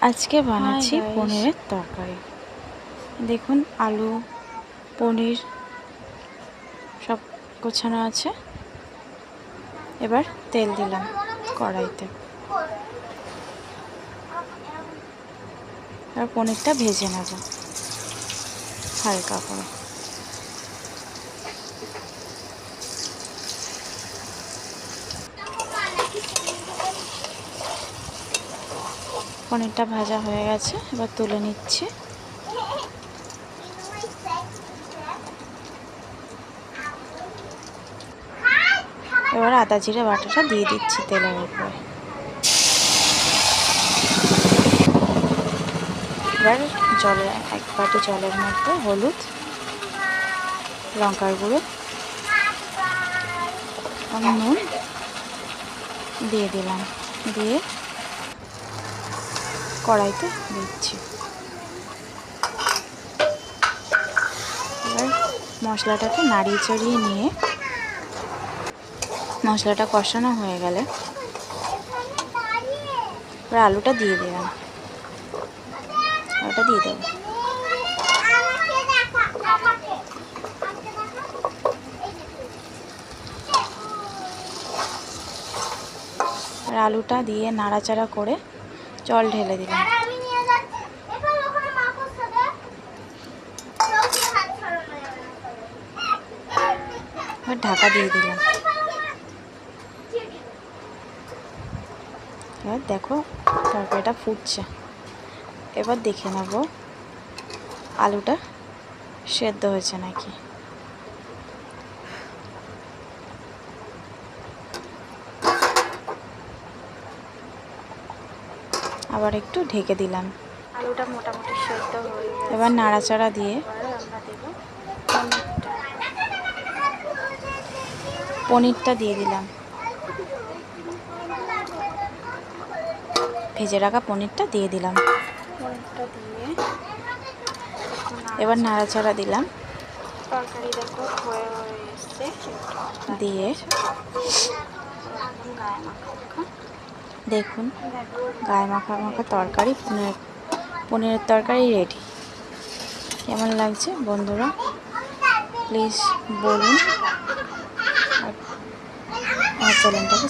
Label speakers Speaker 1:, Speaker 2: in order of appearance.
Speaker 1: আজকে বানাচ্ছি পনিরের তরকারি। দেখুন আলু পনির সব গোছানো আছে। এবার তেল দিলাম কড়াইতে, আর পনিরটা ভেজে নেব হালকা করে। পনিরটা ভাজা হয়ে গেছে, এবার তুলে নিচ্ছি। এবার আদা জিরে বাটাটা দিয়ে দিচ্ছি তেলের উপরে। এবার এক বাটি জলের মধ্যে হলুদ, লঙ্কার গুঁড়ো, নুন দিয়ে দিলাম, দিয়ে কড়াইতে দিচ্ছি। এবার মশলাটাকে নাড়িয়ে চড়িয়ে নিয়ে মশলাটা কষানো হয়ে গেলে এবার আলুটা দিয়ে দিলাম, আলুটা দিয়ে দেবো। আর আলুটা দিয়ে নাড়াচাড়া করে জল ঢেলে দিলাম। এবার ঢাকা দিয়ে দিলাম। এবার দেখো তরকারিটা ফুটছে। এবার দেখে নেব আলুটা সেদ্ধ হয়েছে নাকি। আবার একটু ঢেকে দিলাম।
Speaker 2: আলুটা মোটামুটি সেদ্ধ হয়ে গেছে।
Speaker 1: এবার নাড়াচাড়া দিয়ে
Speaker 2: আমরা দেব
Speaker 1: পনিরটা দিয়ে দিলাম। ভেজে রাখা পনিরটা দিয়ে দিলাম।
Speaker 2: পনিরটা দিয়ে
Speaker 1: এবার নাড়াচাড়া দিলাম।
Speaker 2: তরকারি দেখো হয়ে এসছে,
Speaker 1: দিয়ে দেখুন গায়ে মাখা মাখা তরকারি, পনিরের তরকারি রেডি। কেমন লাগছে বন্ধুরা প্লিজ বলুন, আর আমার চ্যানেলটাকে